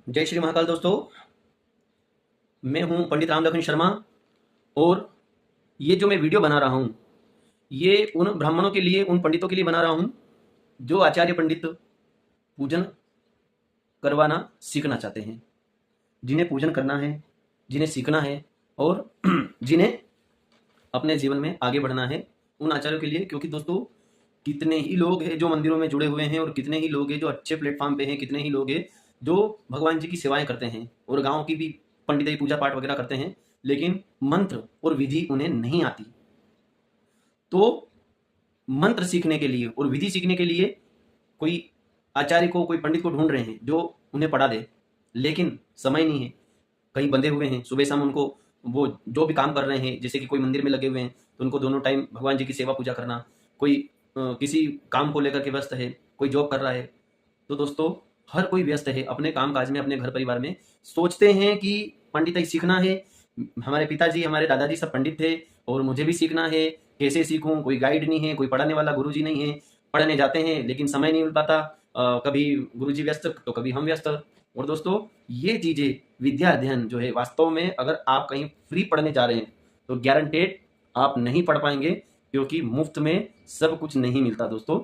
जय श्री महाकाल दोस्तों। मैं हूं पंडित राम लखन शर्मा और ये जो मैं वीडियो बना रहा हूं ये उन ब्राह्मणों के लिए, उन पंडितों के लिए बना रहा हूं जो आचार्य पंडित पूजन करवाना सीखना चाहते हैं, जिन्हें पूजन करना है, जिन्हें सीखना है और जिन्हें अपने जीवन में आगे बढ़ना है, उन आचार्यों के लिए। क्योंकि दोस्तों कितने ही लोग हैं जो मंदिरों में जुड़े हुए हैं और कितने ही लोग हैं जो अच्छे प्लेटफॉर्म पे हैं, कितने ही लोग हैं जो भगवान जी की सेवाएं करते हैं और गाँव की भी पंडित पूजा पाठ वगैरह करते हैं, लेकिन मंत्र और विधि उन्हें नहीं आती। तो मंत्र सीखने के लिए और विधि सीखने के लिए कोई आचार्य को, कोई पंडित को ढूंढ रहे हैं जो उन्हें पढ़ा दे, लेकिन समय नहीं है। कहीं बंधे हुए हैं, सुबह शाम उनको वो जो भी काम कर रहे हैं, जैसे कि कोई मंदिर में लगे हुए हैं तो उनको दोनों टाइम भगवान जी की सेवा पूजा करना, कोई किसी काम को लेकर के व्यस्त है, कोई जॉब कर रहा है। तो दोस्तों हर कोई व्यस्त है अपने काम काज में, अपने घर परिवार में। सोचते हैं कि पंडित सीखना है, हमारे पिताजी, हमारे दादाजी सब पंडित थे और मुझे भी सीखना है। कैसे सीखूं? कोई गाइड नहीं है, कोई पढ़ाने वाला गुरुजी नहीं है। पढ़ने जाते हैं लेकिन समय नहीं मिल पाता, कभी गुरुजी व्यस्त तो कभी हम व्यस्त। और दोस्तों ये चीज़ें, विद्या अध्ययन जो है, वास्तव में अगर आप कहीं फ्री पढ़ने जा रहे हैं तो गारंटेड आप नहीं पढ़ पाएंगे, क्योंकि मुफ्त में सब कुछ नहीं मिलता दोस्तों।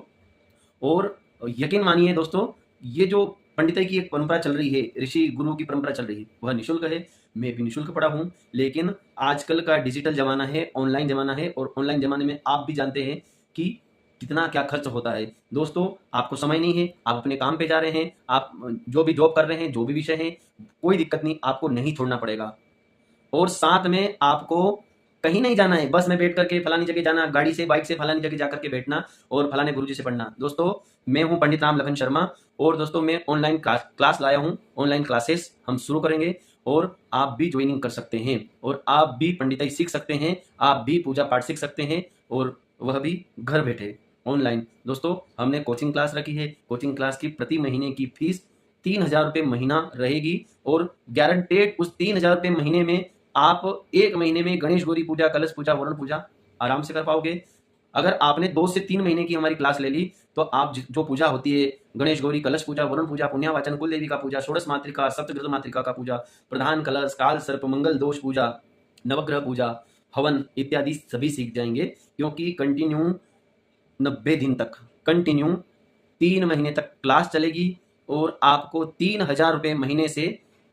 और यकीन मानिए दोस्तों, ये जो पंडिताई की एक परंपरा चल रही है, ऋषि गुरु की परंपरा चल रही है, वह निःशुल्क है। मैं भी निःशुल्क पढ़ा हूँ, लेकिन आजकल का डिजिटल ज़माना है, ऑनलाइन ज़माना है और ऑनलाइन ज़माने में आप भी जानते हैं कि कितना क्या खर्च होता है। दोस्तों आपको समय नहीं है, आप अपने काम पे जा रहे हैं, आप जो भी जॉब कर रहे हैं, जो भी विषय है, कोई दिक्कत नहीं, आपको नहीं छोड़ना पड़ेगा। और साथ में आपको कहीं नहीं जाना है, बस में बैठ करके फलानी जगह जाना, गाड़ी से, बाइक से फलानी जगह जाकर के बैठना और फलाने गुरुजी से पढ़ना। दोस्तों मैं हूं पंडित राम लखन शर्मा और दोस्तों मैं ऑनलाइन क्लास लाया हूं। ऑनलाइन क्लासेस हम शुरू करेंगे और आप भी ज्वाइनिंग कर सकते हैं और आप भी पंडिताई सीख सकते हैं, आप भी पूजा पाठ सीख सकते हैं, और वह भी घर बैठे ऑनलाइन। दोस्तों हमने कोचिंग क्लास रखी है। कोचिंग क्लास की प्रति महीने की फीस 3,000 रुपये महीना रहेगी और गारंटेड उस 3,000 रुपये महीने में आप एक महीने में गणेश गौरी पूजा, कलश पूजा, वरुण पूजा आराम से कर पाओगे। अगर आपने 2 से 3 महीने की हमारी क्लास ले ली तो आप जो पूजा होती है, गणेश गौरी, कलश पूजा, वरुण पूजा, पुण्यावाचन, कुल देवी का पूजा, षोडश मातृका, सप्तग्रह मातृका का पूजा, प्रधान कलश, काल सर्प, मंगल दोष पूजा, नवग्रह पूजा, हवन इत्यादि सभी सीख जाएंगे। क्योंकि कंटिन्यू 90 दिन तक, कंटिन्यू 3 महीने तक क्लास चलेगी और आपको 3,000 रुपये महीने से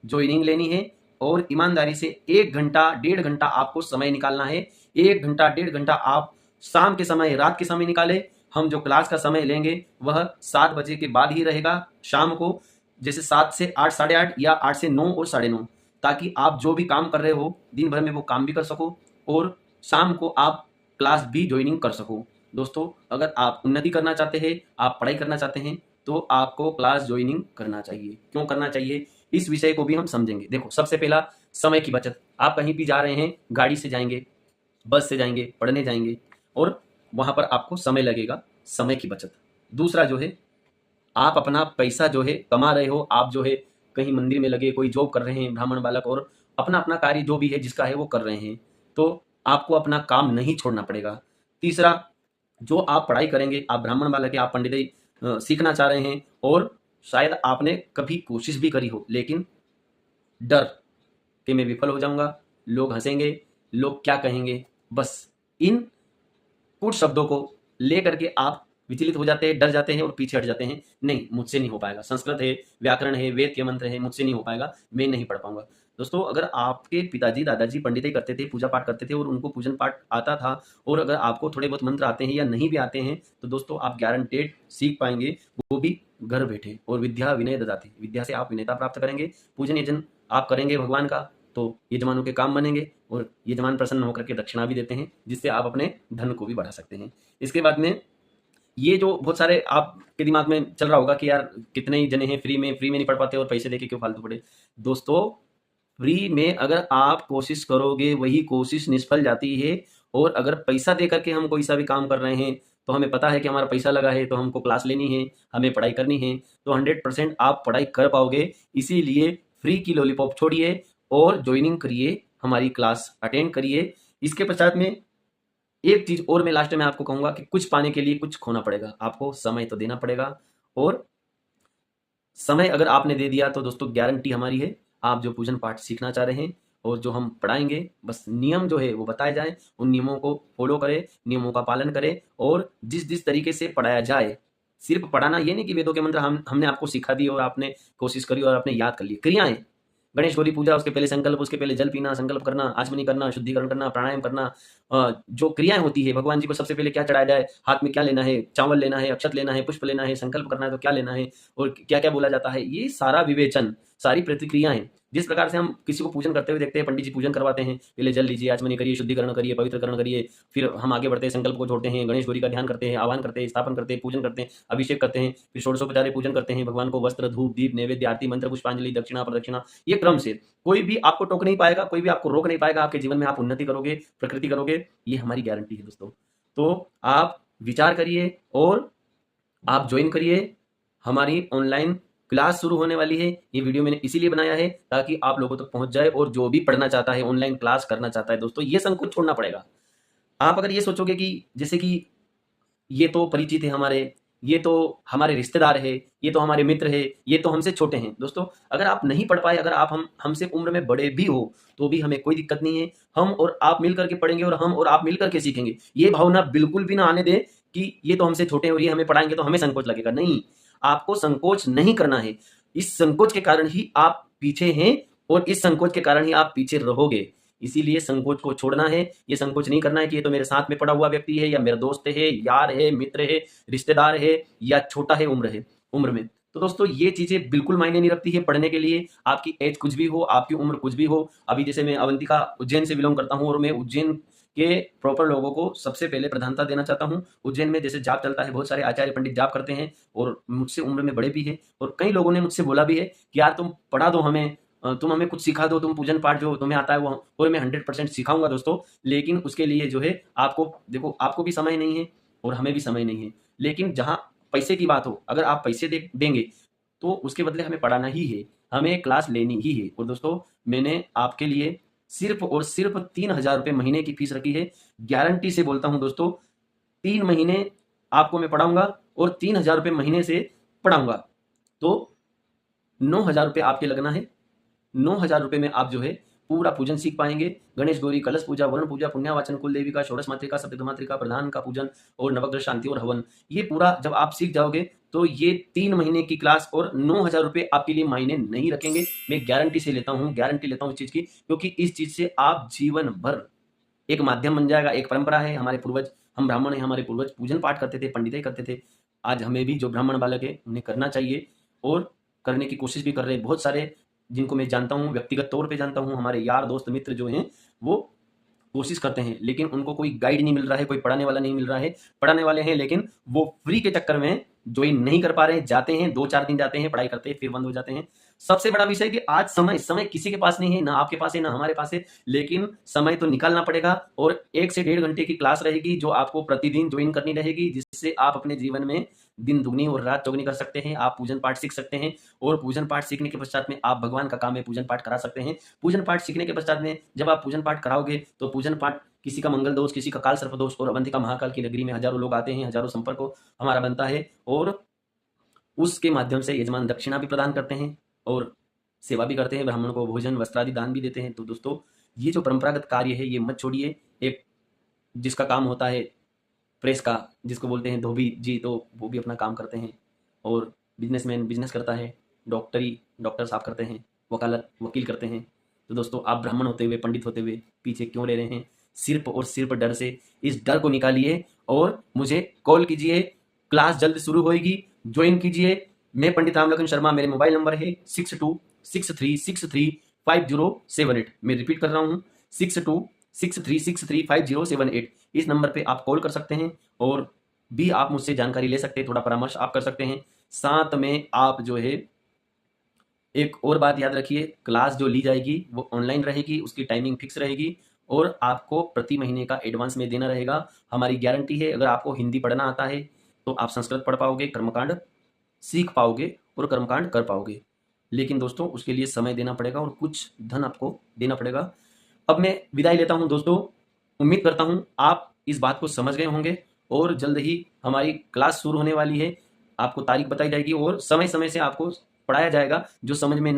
ज्वाइनिंग लेनी है और ईमानदारी से 1 घंटा 1.5 घंटा आपको समय निकालना है। 1 घंटा 1.5 घंटा आप शाम के समय, रात के समय निकाले। हम जो क्लास का समय लेंगे वह 7 बजे के बाद ही रहेगा शाम को, जैसे 7 से 8, 8:30 या 8 से 9 और 9:30, ताकि आप जो भी काम कर रहे हो दिन भर में वो काम भी कर सको और शाम को आप क्लास भी ज्वाइनिंग कर सको। दोस्तों अगर आप उन्नति करना चाहते हैं, आप पढ़ाई करना चाहते हैं, तो आपको क्लास ज्वाइनिंग करना चाहिए। क्यों करना चाहिए इस विषय को भी हम समझेंगे। देखो सबसे पहला समय की बचत। आप कहीं भी जा रहे हैं, गाड़ी से जाएंगे, बस से जाएंगे, पढ़ने जाएंगे और वहां पर आपको समय लगेगा, समय की बचत। दूसरा जो है, आप अपना पैसा जो है कमा रहे हो, आप जो है कहीं मंदिर में लगे, कोई जॉब कर रहे हैं ब्राह्मण बालक, और अपना अपना कार्य जो भी है जिसका है वो कर रहे हैं, तो आपको अपना काम नहीं छोड़ना पड़ेगा। तीसरा, जो आप पढ़ाई करेंगे, आप ब्राह्मण बालक है, आप पंडित सीखना चाह रहे हैं और शायद आपने कभी कोशिश भी करी हो, लेकिन डर कि मैं विफल हो जाऊंगा, लोग हंसेंगे, लोग क्या कहेंगे, बस इन कुछ शब्दों को लेकर के आप विचलित हो जाते हैं, डर जाते हैं और पीछे हट जाते हैं। नहीं, मुझसे नहीं हो पाएगा, संस्कृत है, व्याकरण है, वेद के मंत्र है, मुझसे नहीं हो पाएगा, मैं नहीं पढ़ पाऊंगा। दोस्तों अगर आपके पिताजी दादाजी पंडित करते थे, पूजा पाठ करते थे और उनको पूजन पाठ आता था, और अगर आपको थोड़े बहुत मंत्र आते हैं या नहीं भी आते हैं, तो दोस्तों आप गारंटेड सीख पाएंगे, वो भी घर बैठे। और विद्या विनय ददाति, विद्या से आप विनयता प्राप्त करेंगे। पूजन यजन आप करेंगे भगवान का, तो यजमानों के काम बनेंगे और यजमान प्रसन्न होकर के दक्षिणा भी देते हैं, जिससे आप अपने धन को भी बढ़ा सकते हैं। इसके बाद में ये जो बहुत सारे आपके दिमाग में चल रहा होगा कि यार कितने ही जने हैं फ्री में नहीं पढ़ पाते और पैसे देके क्यों फालतू पढ़े। दोस्तों फ्री में अगर आप कोशिश करोगे, वही कोशिश निष्फल जाती है। और अगर पैसा दे करके हम कोई सा भी काम कर रहे हैं, तो हमें पता है कि हमारा पैसा लगा है, तो हमको क्लास लेनी है, हमें पढ़ाई करनी है, तो 100% आप पढ़ाई कर पाओगे। इसीलिए फ्री की लॉलीपॉप छोड़िए और ज्वाइनिंग करिए, हमारी क्लास अटेंड करिए। इसके पश्चात में एक चीज और मैं लास्ट में आपको कहूंगा कि कुछ पाने के लिए कुछ खोना पड़ेगा, आपको समय तो देना पड़ेगा और समय अगर आपने दे दिया तो दोस्तों गारंटी हमारी है, आप जो पूजन पाठ सीखना चाह रहे हैं और जो हम पढ़ाएंगे, बस नियम जो है वो बताए जाए, उन नियमों को फॉलो करें, नियमों का पालन करें और जिस जिस तरीके से पढ़ाया जाए, सिर्फ पढ़ाना ये नहीं कि वेदों के मंत्र हमने आपको सिखा दिए और आपने कोशिश करी और आपने याद कर ली। क्रियाएं, गणेश गौरी पूजा, उसके पहले संकल्प, उसके पहले जल पीना, संकल्प करना, आचमनी करना, शुद्धिकरण करना, प्राणायाम करना, जो क्रियाएं होती है, भगवान जी को सबसे पहले क्या चढ़ाया जाए, हाथ में क्या लेना है, चावल लेना है, अक्षत लेना है, पुष्प लेना है, संकल्प करना है तो क्या लेना है और क्या क्या बोला जाता है, ये सारा विवेचन, सारी प्रतिक्रियाएं, जिस प्रकार से हम किसी को पूजन करते हुए देखते हैं, पंडित जी पूजन करवाते हैं, पहले जल लीजिए, आचमनी करिए, शुद्धिकरण करिए, पवित्रकरण करिए, फिर हम आगे बढ़ते हैं, संकल्प को जोड़ते हैं, गणेश गौरी का ध्यान करते हैं, आह्वान करते हैं, स्थापन करते हैं, पूजन करते हैं, अभिषेक करते हैं, फिर षोडशोपचारे पूजन करते हैं, भगवान को वस्त्र, धूप, दीप, नैवेद्य, आरती, मंत्र, पुष्पांजलि, दक्षिणा, प्रदक्षिणा, ये क्रम से कोई भी आपको टोक नहीं पाएगा, कोई भी आपको रोक नहीं पाएगा, आपके जीवन में आप उन्नति करोगे, प्रकृति करोगे, ये हमारी गारंटी है दोस्तों। तो आप विचार करिए और आप ज्वाइन करिए, हमारी ऑनलाइन क्लास शुरू होने वाली है। ये वीडियो मैंने इसीलिए बनाया है ताकि आप लोगों तक पहुंच जाए और जो भी पढ़ना चाहता है, ऑनलाइन क्लास करना चाहता है दोस्तों, ये संकोच छोड़ना पड़ेगा। आप अगर ये सोचोगे कि जैसे कि ये तो परिचित है हमारे, ये तो हमारे रिश्तेदार है, ये तो हमारे मित्र है, ये तो हमसे छोटे हैं, दोस्तों अगर आप नहीं पढ़ पाए, अगर आप हमसे उम्र में बड़े भी हो तो भी हमें कोई दिक्कत नहीं है, हम और आप मिल करके पढ़ेंगे और हम और आप मिल करके सीखेंगे। ये भावना बिल्कुल भी ना आने दें कि ये तो हमसे छोटे हैं और ये हमें पढ़ाएंगे तो हमें संकोच लगेगा, नहीं, आपको संकोच नहीं करना है। इस संकोच के कारण ही आप पीछे हैं और इस संकोच के कारण ही आप पीछे रहोगे, इसीलिए संकोच को छोड़ना है। ये संकोच नहीं करना है कि ये तो मेरे साथ में पड़ा हुआ व्यक्ति है या मेरा दोस्त है, यार है, मित्र है, रिश्तेदार है या छोटा है उम्र में। तो दोस्तों ये चीजें बिल्कुल मायने नहीं रखती है पढ़ने के लिए, आपकी एज कुछ भी हो, आपकी उम्र कुछ भी हो। अभी जैसे मैं अवंतिका उज्जैन से बिलोंग करता हूँ और मैं उज्जैन के प्रॉपर लोगों को सबसे पहले प्रधानता देना चाहता हूँ। उज्जैन में जैसे जाप चलता है, बहुत सारे आचार्य पंडित जाप करते हैं और मुझसे उम्र में बड़े भी है और कई लोगों ने मुझसे बोला भी है कि यार तुम पढ़ा दो हमें, तुम हमें कुछ सिखा दो, तुम पूजन पाठ जो तुम्हें आता है वो, और मैं 100% सिखाऊंगा दोस्तों। लेकिन उसके लिए जो है आपको देखो, आपको भी समय नहीं है और हमें भी समय नहीं है। लेकिन जहाँ पैसे की बात हो, अगर आप पैसे देंगे तो उसके बदले हमें पढ़ाना ही है, हमें क्लास लेनी ही है। और दोस्तों मैंने आपके लिए सिर्फ और सिर्फ 3,000 रुपये महीने की फीस रखी है। गारंटी से बोलता हूँ दोस्तों, 3 महीने आपको मैं पढ़ाऊंगा और 3,000 रुपये महीने से पढ़ाऊंगा, तो 9,000 रुपये आपके लगना है। 9,000 रुपये में आप जो है पूरा पूजन सीख पाएंगे। गणेश गौरी, कलश पूजा, वरुण पूजा, पुण्यावाचन, कुल देवी का, षोडश मात्रिका, सप्तमात्रिका, प्रधान का पूजन और नवग्रह शांति और हवन, ये पूरा जब आप सीख जाओगे तो ये 3 महीने की क्लास और 9,000 रुपये आपके लिए मायने नहीं रखेंगे। मैं गारंटी से लेता हूँ, गारंटी लेता हूँ इस चीज की, क्योंकि इस चीज से आप जीवन भर एक माध्यम बन जाएगा। एक परंपरा है, हमारे पूर्वज, हम ब्राह्मण हैं, हमारे पूर्वज पूजन पाठ करते थे, पंडिताई करते थे। आज हमें भी जो ब्राह्मण बालक है उन्हें करना चाहिए और करने की कोशिश भी कर रहे हैं। बहुत सारे जिनको मैं जानता हूँ, व्यक्तिगत तौर पे जानता हूँ, हमारे यार दोस्त मित्र जो हैं वो कोशिश करते हैं, लेकिन उनको कोई गाइड नहीं मिल रहा है, कोई पढ़ाने वाला नहीं मिल रहा है। पढ़ाने वाले हैं लेकिन वो फ्री के चक्कर में ज्वाइन नहीं कर पा रहे हैं, जाते हैं 2-4 दिन जाते हैं, पढ़ाई करते हैं, फिर बंद हो जाते हैं। सबसे बड़ा विषय कि आज समय किसी के पास नहीं है, ना आपके पास है ना हमारे पास है, लेकिन समय तो निकालना पड़ेगा। और 1 से 1.5 घंटे की क्लास रहेगी जो आपको प्रतिदिन ज्वाइन करनी रहेगी, जिससे आप अपने जीवन में दिन दुगनी और रात चौगनी कर सकते हैं। आप पूजन पाठ सीख सकते हैं और पूजन पाठ सीखने के पश्चात में आप, भगवान का काम है पूजन पाठ करा सकते हैं। पूजन पाठ सीखने के पश्चात में जब आप पूजन पाठ कराओगे तो पूजन पाठ, किसी का मंगल दोष, किसी का काल सर्प दोष, और अवंतिका महाकाल की नगरी में हजारों लोग आते हैं, हजारों संपर्क हमारा बनता है और उसके माध्यम से यजमान दक्षिणा भी प्रदान करते हैं और सेवा भी करते हैं, ब्राह्मण को भोजन वस्त्र आदि दान भी देते हैं। तो दोस्तों ये जो परंपरागत कार्य है ये मत छोड़िए। एक जिसका काम होता है प्रेस का, जिसको बोलते हैं धोबी जी, तो वो भी अपना काम करते हैं, और बिजनेसमैन बिजनेस करता है, डॉक्टर साहब करते हैं, वकालत वकील करते हैं। तो दोस्तों आप ब्राह्मण होते हुए, पंडित होते हुए पीछे क्यों रह रहे हैं? सिर्फ और सिर्फ डर से। इस डर को निकालिए और मुझे कॉल कीजिए, क्लास जल्द शुरू होएगी, ज्वाइन कीजिए। मैं पंडित रामलखन शर्मा, मेरे मोबाइल नंबर है 6263635078। मैं रिपीट कर रहा हूँ 6263635078। इस नंबर पे आप कॉल कर सकते हैं और भी आप मुझसे जानकारी ले सकते हैं, थोड़ा परामर्श आप कर सकते हैं। साथ में आप जो है एक और बात याद रखिए, क्लास जो ली जाएगी वो ऑनलाइन रहेगी, उसकी टाइमिंग फिक्स रहेगी और आपको प्रति महीने का एडवांस में देना रहेगा। हमारी गारंटी है, अगर आपको हिंदी पढ़ना आता है तो आप संस्कृत पढ़ पाओगे, कर्मकांड सीख पाओगे और कर्मकांड कर पाओगे। लेकिन दोस्तों उसके लिए समय देना पड़ेगा और कुछ धन आपको देना पड़ेगा। अब मैं विदाई लेता हूं दोस्तों, उम्मीद करता हूं आप इस बात को समझ गए होंगे और जल्द ही हमारी क्लास शुरू होने वाली है। आपको तारीख बताई जाएगी और समय समय से आपको पढ़ाया जाएगा जो समझ में